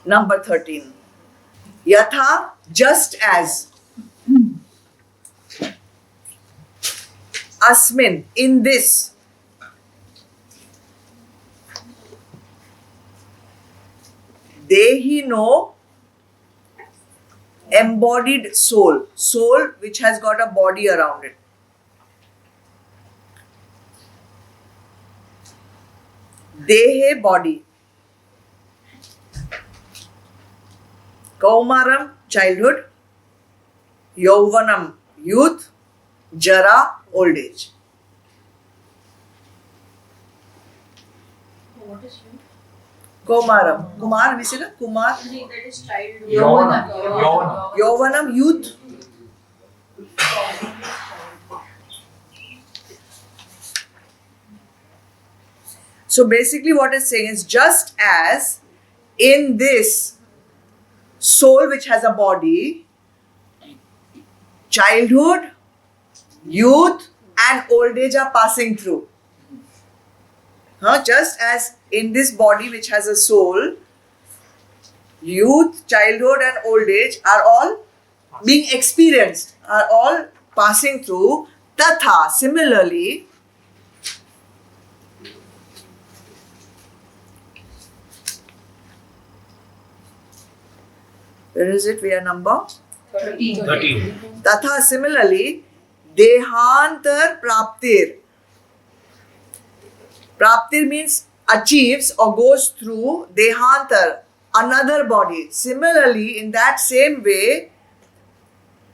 Number 13. Yatha, just as. Asmin, in this. Dehi no, embodied soul. Soul which has got a body around it. Dehe, body. Kaumaram, childhood. Yauvanam, youth. Jara, old age. What is you? Kaumaram. Kumar, we say na? Kumar. That is childhood. Yavanam. Yauvanam, youth. So basically what it's saying is, just as in this soul which has a body, childhood, youth and old age are passing through. Just as in this body which has a soul, youth, childhood and old age are all being experienced, are all passing through. Tatha, similarly, where is it? We are number 13. Tatha, similarly, dehantar praptir. Praptir means achieves or goes through dehantar, another body. Similarly, in that same way,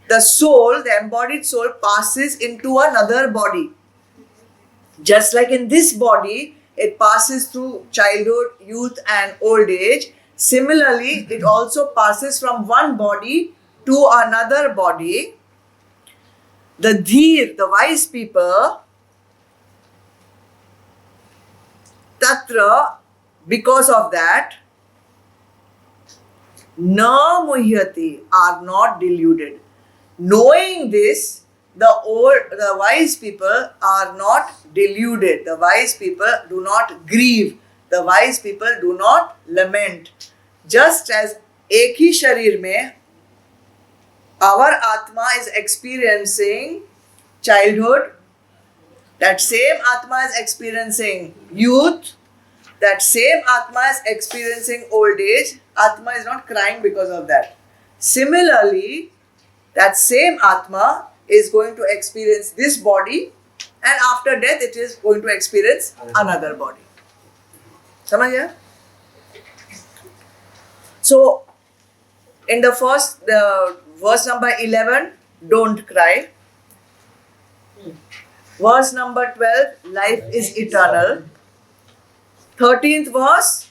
the soul, the embodied soul, passes into another body. Just like in this body, it passes through childhood, youth and old age. Similarly, it also passes from one body to another body. The dheer, the wise people, tatra, because of that, na muhyati, are not deluded. Knowing this, the wise people are not deluded. The wise people do not grieve. The wise people do not lament. Just as ek hi sharir mein our Atma is experiencing childhood, that same Atma is experiencing youth, that same Atma is experiencing old age. Atma is not crying because of that. Similarly, that same Atma is going to experience this body, and after death it is going to experience another body. Samajh gaya? So, in the verse number 11, don't cry. Verse number 12, life is eternal. 13th verse,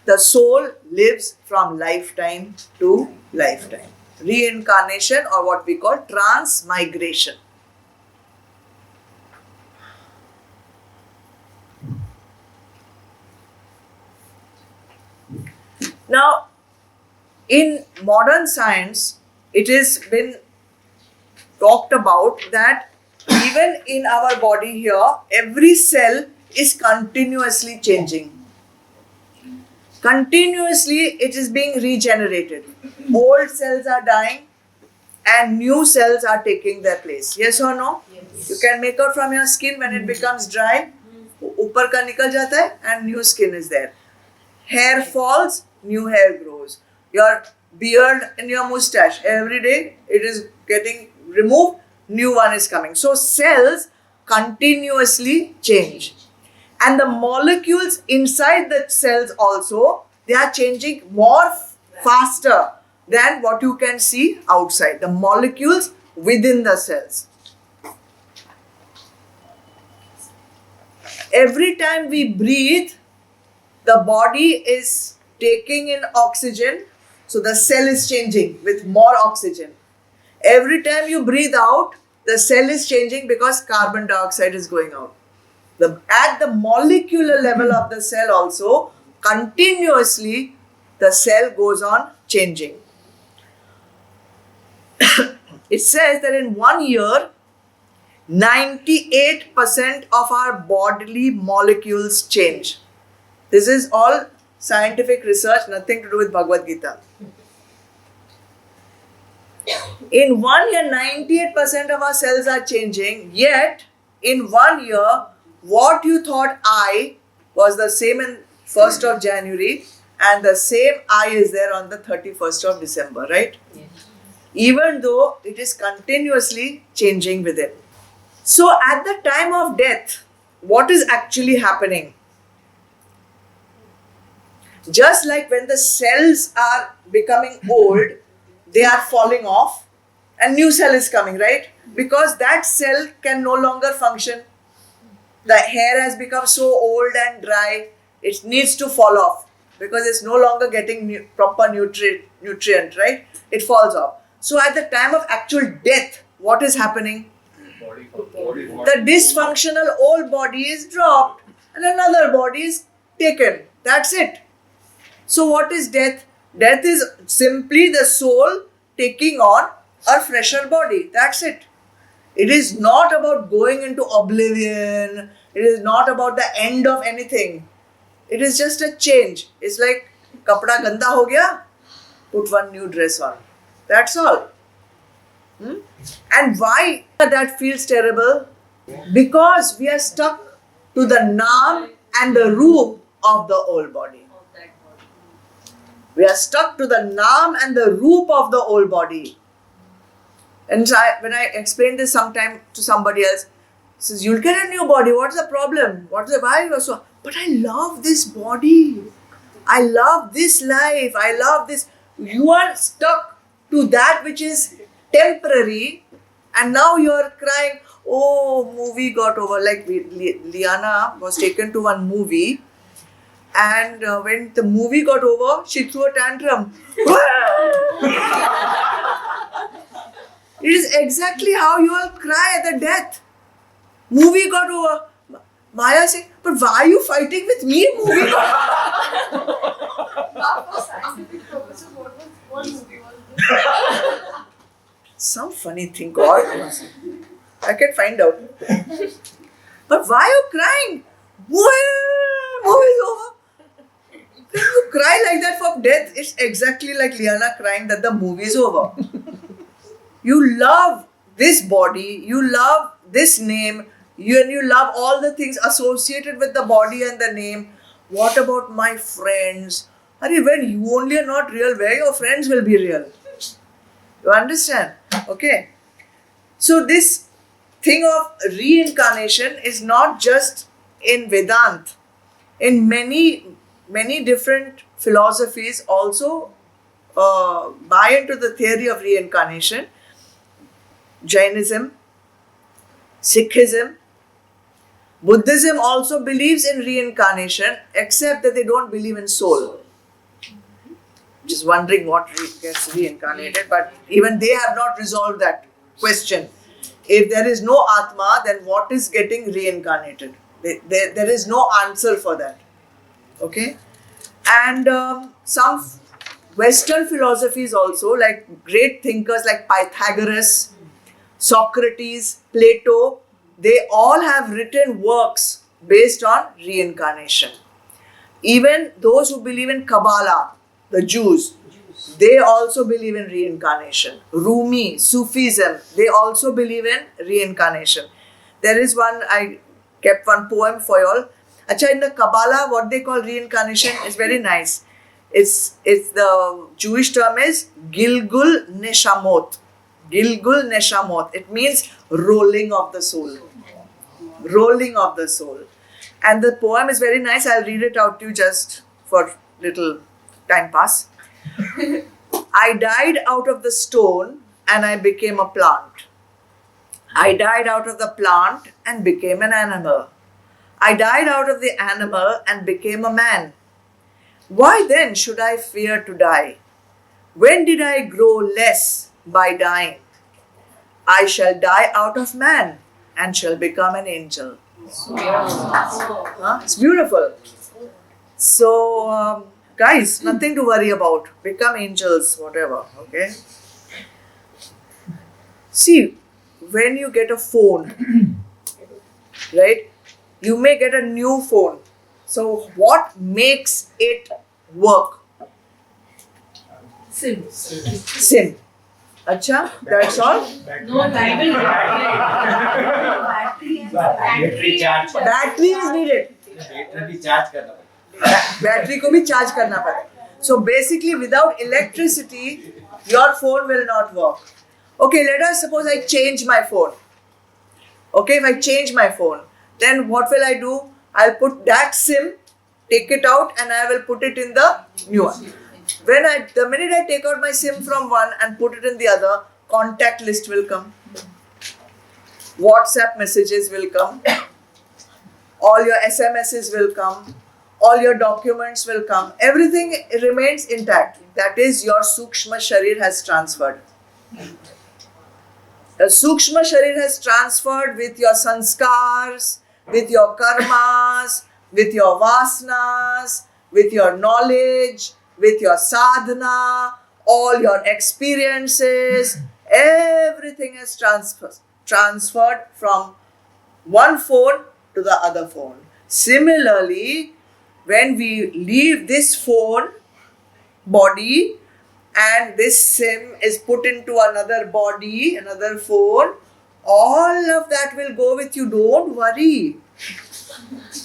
the soul lives from lifetime to lifetime. Reincarnation, or what we call transmigration. Now, in modern science, it has been talked about that even in our body here, every cell is continuously changing. Continuously, it is being regenerated. Old cells are dying and new cells are taking their place. Yes or no? Yes. You can make out from your skin when it becomes dry, ऊपर का निकल जाता है and new skin is there. Hair falls, new hair grows. Your beard and your mustache, every day it is getting removed, new one is coming. So cells continuously change. And the molecules inside the cells also, they are changing more faster than what you can see outside. The molecules within the cells. Every time we breathe, the body is taking in oxygen, so the cell is changing with more oxygen. Every time you breathe out, the cell is changing because carbon dioxide is going out. At the molecular level of the cell also, continuously the cell goes on changing. It says that in 1 year, 98% of our bodily molecules change. This is all scientific research, nothing to do with Bhagavad Gita. In 1 year, 98% of our cells are changing, yet in 1 year, what you thought I was the same in 1st of January, and the same I is there on the 31st of December, right? Even though it is continuously changing within. So at the time of death, what is actually happening? Just like when the cells are becoming old, they are falling off and new cell is coming, right? Because that cell can no longer function. The hair has become so old and dry, it needs to fall off because it's no longer getting proper nutrient, right? It falls off. So at the time of actual death, what is happening? The dysfunctional old body is dropped and another body is taken. That's it. So what is death? Death is simply the soul taking on a fresher body. That's it. It is not about going into oblivion. It is not about the end of anything. It is just a change. It's like kapda ganda ho gaya, put one new dress on. That's all. And why that feels terrible? Because we are stuck to the naam and the roop of the old body. We are stuck to the naam and the roop of the old body. And so when I explain this sometime to somebody else, says, you'll get a new body. What's the problem? Why you are so? But I love this body. I love this life. I love this. You are stuck to that which is temporary, and now you are crying, oh, movie got over. Like Liana was taken to one movie, and when the movie got over, she threw a tantrum. It is exactly how you all cry at the death. Movie got over. Maya saying, but why are you fighting with me? Movie got over. For scientific purposes, what movie was this? Some funny thing, God. I can find out. But why are you crying? Movie is over. When you cry like that for death, it's exactly like Liana crying that the movie is over. You love this body, you love this name, you love all the things associated with the body and the name. What about my friends? When you only are not real, where your friends will be real? You understand? Okay. So this thing of reincarnation is not just in Vedanta. In many different philosophies also buy into the theory of reincarnation. Jainism, Sikhism, Buddhism also believes in reincarnation, except that they don't believe in soul. Just wondering what gets reincarnated, but even they have not resolved that question. If there is no Atma, then what is getting reincarnated? There is no answer for that. Okay? And some Western philosophies also, like great thinkers like Pythagoras, Socrates, Plato, they all have written works based on reincarnation. Even those who believe in Kabbalah, the Jews, they also believe in reincarnation. Rumi, Sufism, they also believe in reincarnation. There is one, I kept one poem for you all. Acha, in the Kabbalah, what they call reincarnation is very nice. It's the Jewish term is Gilgul Neshamot. Gilgul Neshamot. It means rolling of the soul. Rolling of the soul. And the poem is very nice. I'll read it out to you just for little time pass. I died out of the stone and I became a plant. I died out of the plant and became an animal. I died out of the animal and became a man. Why then should I fear to die? When did I grow less by dying? I shall die out of man and shall become an angel. It's beautiful. So, guys, nothing to worry about. Become angels, whatever, okay? See, when you get a phone, right, you may get a new phone. So, what makes it work? Sim. Sim. Acha, that's all. No battery. Battery charge Battery is needed. Battery charge करना पड़ेगा Battery को भी charge करना पड़ेगा. So basically, without electricity, your phone will not work. Okay, let us suppose I change my phone. Okay, if I change my phone, then what will I do? I'll put that SIM, take it out, and I will put it in the new one. The minute I take out my SIM from one and put it in the other, contact list will come. WhatsApp messages will come. All your SMSs will come. All your documents will come. Everything remains intact. That is, your Sukshma Sharir has transferred. The Sukshma Sharir has transferred with your sanskars, with your karmas, with your vasanas, with your knowledge, with your sadhana, all your experiences. Everything is transferred from one phone to the other phone. Similarly, when we leave this phone body and this SIM is put into another body, another phone, all of that will go with you. Don't worry.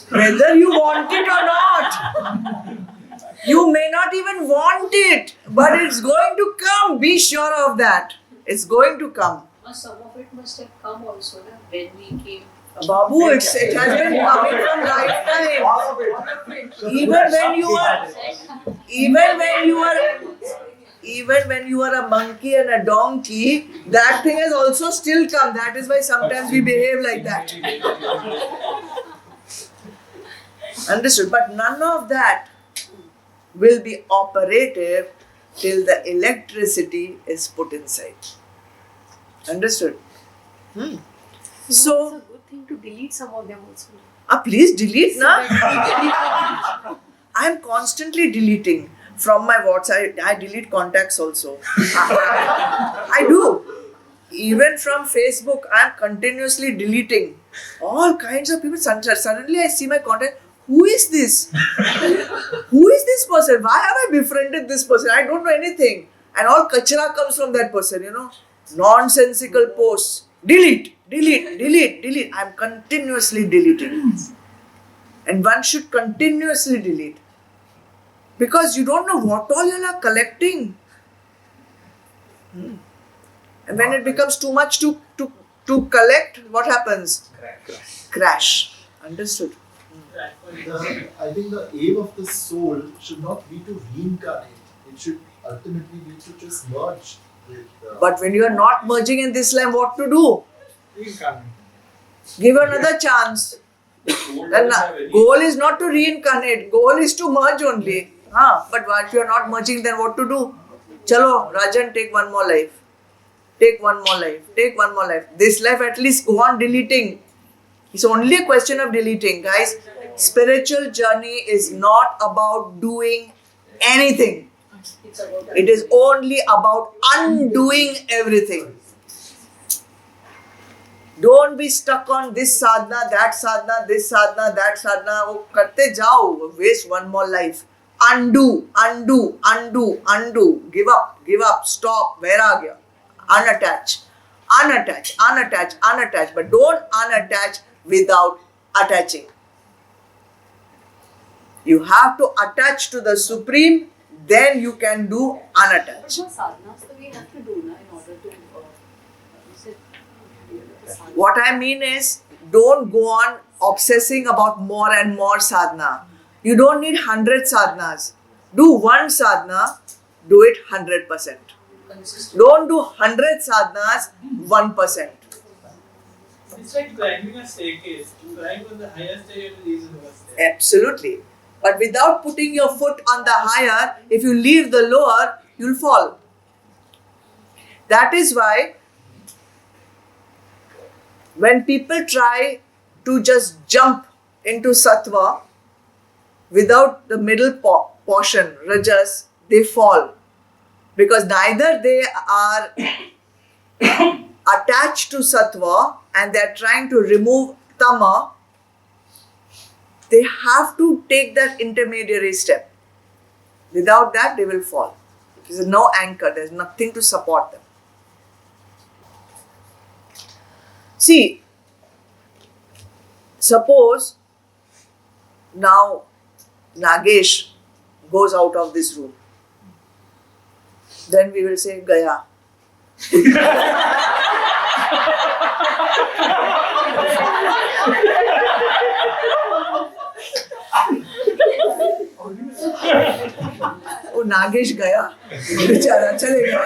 Whether you want it or not. You may not even want it, but it's going to come. Be sure of that. It's going to come. Some of it must have come also when we came. Babu, it has been coming from lifetime. Even when you are a monkey and a donkey, that thing has also still come. That is why sometimes we behave like that. Understood? But none of that will be operative till the electricity is put inside. Understood? So, It's a good thing to delete some of them also. please delete, na? I am constantly deleting from my WhatsApp. I delete contacts also. I do. Even from Facebook, I am continuously deleting all kinds of people. Suddenly, I see my contact. Who is this? Who is this person? Why have I befriended this person? I don't know anything. And all kachra comes from that person, Nonsensical posts. Delete. I'm continuously deleting. And one should continuously delete. Because you don't know what all you are collecting. And when it becomes too much to collect, what happens? Crash. Understood? I think the aim of the soul should not be to reincarnate. It should ultimately be to just merge with. But when you are not merging in this life, what to do? Reincarnate. Give another chance. The goal is not to reincarnate. Goal is to merge only. But if you are not merging, then what to do? Chalo, Rajan, take one more life. Take one more life. Take one more life. This life at least go on deleting. It's only a question of deleting, guys. Spiritual journey is not about doing anything. It's about It is only about undoing everything. Don't be stuck on this sadhana, that sadhana, this sadhana, that sadhana. Oh, karte jao. Waste one more life. Undo. Give up. Stop. Vairagya. Unattach. But don't unattach without attaching. You have to attach to the Supreme, then you can do unattach. But what sadhanas do we have to do in order to What I mean is, don't go on obsessing about more and more sadhana. You don't need 100 sadhanas. Do one sadhana, do it 100%. consistent? Don't do 100 sadhanas, 1%. It's like climbing a staircase. To climb on the higher stair, you have to leave the lower stair. Absolutely. But without putting your foot on the higher, if you leave the lower, you'll fall. That is why when people try to just jump into sattva without the middle portion, rajas, they fall. Because neither they are attached to sattva and they are trying to remove tama, they have to take that intermediary step. Without that, they will fall. There's no anchor, there's nothing to support them. See, suppose now Nagesh goes out of this room. Then we will say, Gaya. Oh, Nagesh gaya. बेचारा चले गया.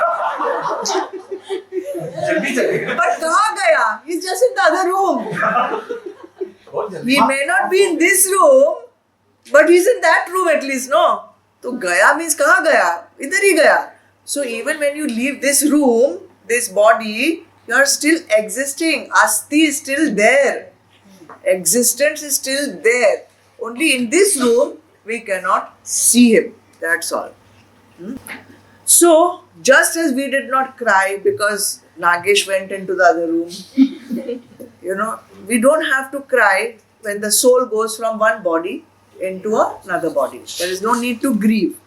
जल्दी चलेगा. But कहाँ गया? He's just in the other room. बहुत जल्दी. He may not be in this room, but he's in that room at least, no? तो गया means कहाँ गया? इधर ही गया. So even when you leave this room, this body, you are still existing. Asti is still there. Existence is still there. Only in this room, we cannot see him. That's all. So, just as we did not cry because Nagesh went into the other room, we don't have to cry when the soul goes from one body into another body. There is no need to grieve.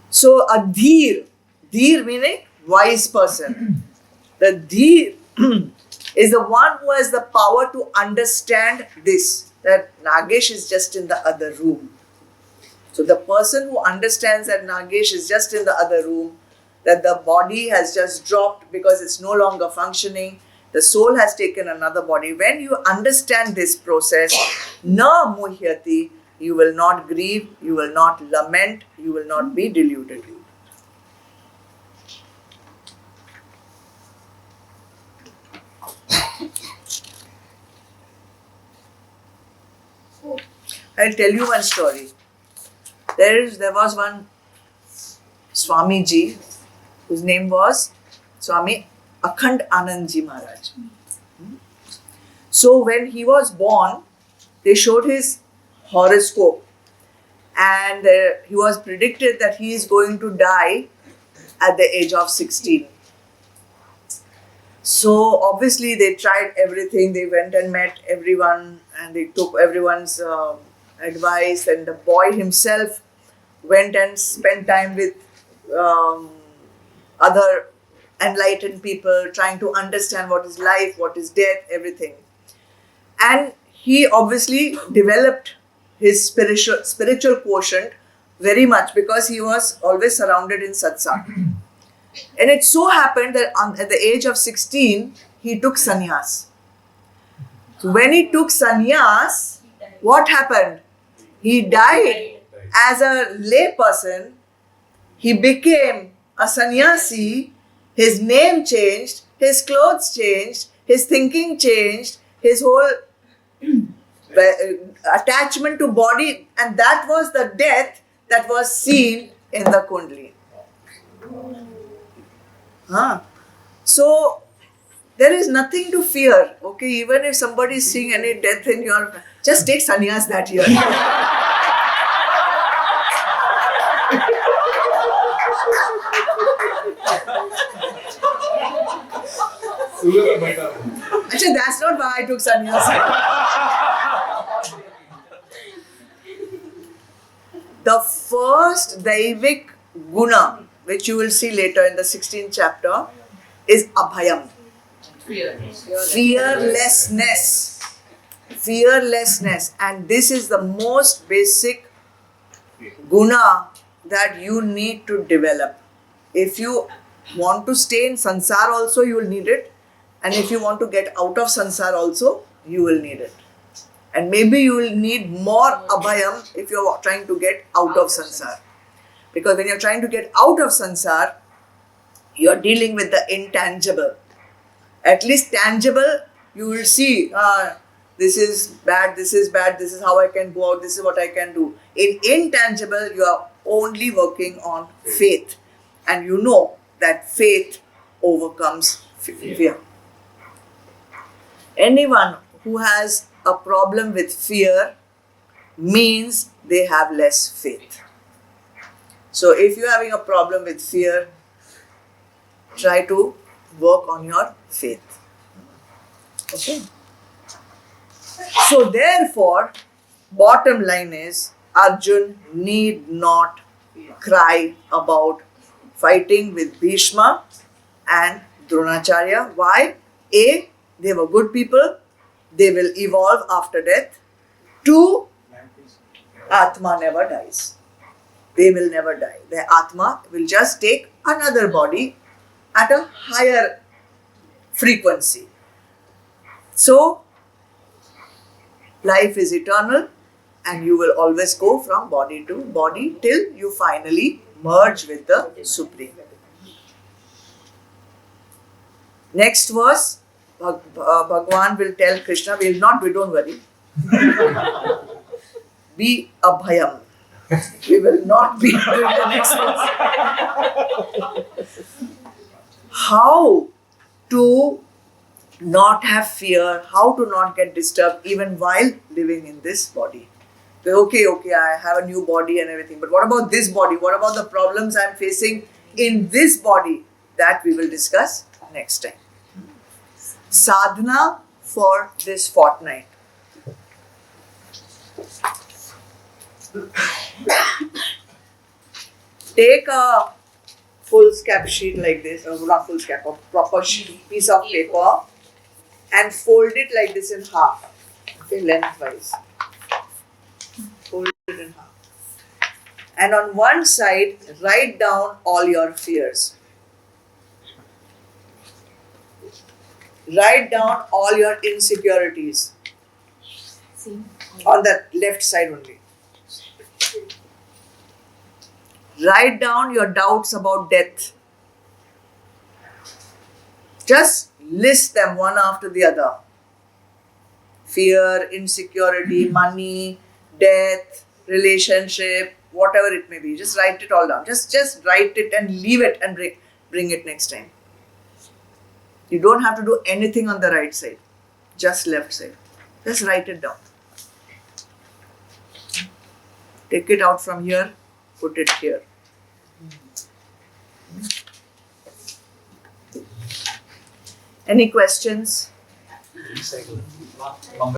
So, a dheer meaning wise person. The dheer is the one who has the power to understand this, that Nagesh is just in the other room. So the person who understands that Nagesh is just in the other room, that the body has just dropped because it's no longer functioning, the soul has taken another body. When you understand this process, na muhyati, you will not grieve, you will not lament, you will not be deluded. I'll tell you one story. There was one Swamiji whose name was Swami Akhand Anandji Maharaj. So when he was born, they showed his horoscope and he was predicted that he is going to die at the age of 16. So obviously they tried everything. They went and met everyone and they took everyone's advice, and the boy himself went and spent time with other enlightened people, trying to understand what is life, what is death, everything. And he obviously developed his spiritual quotient very much because he was always surrounded in satsang. And it so happened that at the age of 16, he took sannyas. So when he took sannyas, what happened? He died as a lay person. He became a sannyasi. His name changed, his clothes changed, his thinking changed, his whole attachment to body, and that was the death that was seen in the Kundalini. So there is nothing to fear. Okay, even if somebody is seeing any death in your, just take sannyas that year. Actually, that's not why I took sannyas. The first Daivik guna, which you will see later in the 16th chapter, is abhayam. Fearlessness. Fearlessness. And this is the most basic guna that you need to develop. If you want to stay in sansar also, you will need it. And if you want to get out of sansar also, you will need it. And maybe you will need more abhayam if you are trying to get out of sansar. Because when you are trying to get out of sansar, you are dealing with the intangible. At least tangible, you will see, this is bad, this is bad, this is how I can go out, this is what I can do. In intangible, you are only working on faith. And you know that faith overcomes fear. Anyone who has a problem with fear means they have less faith. So if you're having a problem with fear, try to work on your faith. Okay? So therefore, bottom line is Arjun need not cry about fighting with Bhishma and Dronacharya. Why? A, they were good people. They will evolve after death. 2, Atma never dies. They will never die. Their Atma will just take another body at a higher frequency. So, life is eternal and you will always go from body to body till you finally merge with the Supreme. Next verse, Bhagwan will tell Krishna, we don't worry. Be abhayam. We will not be doing the next verse. How to not have fear, how to not get disturbed even while living in this body. Okay, I have a new body and everything, but what about this body? What about the problems I'm facing in this body? That we will discuss next time. Sadhana for this fortnight. Take a foolscap sheet like this, or not foolscap, a proper piece of paper and fold it like this in half, okay, lengthwise. Fold it in half. And on one side, write down all your fears. Write down all your insecurities. On the left side only. Write down your doubts about death. Just list them one after the other. Fear, insecurity, money, death, relationship, whatever it may be. Just write it all down. Just write it and leave it and bring it next time. You don't have to do anything on the right side. Just left side. Just write it down. Take it out from here. Put it here. Any questions? Recycle.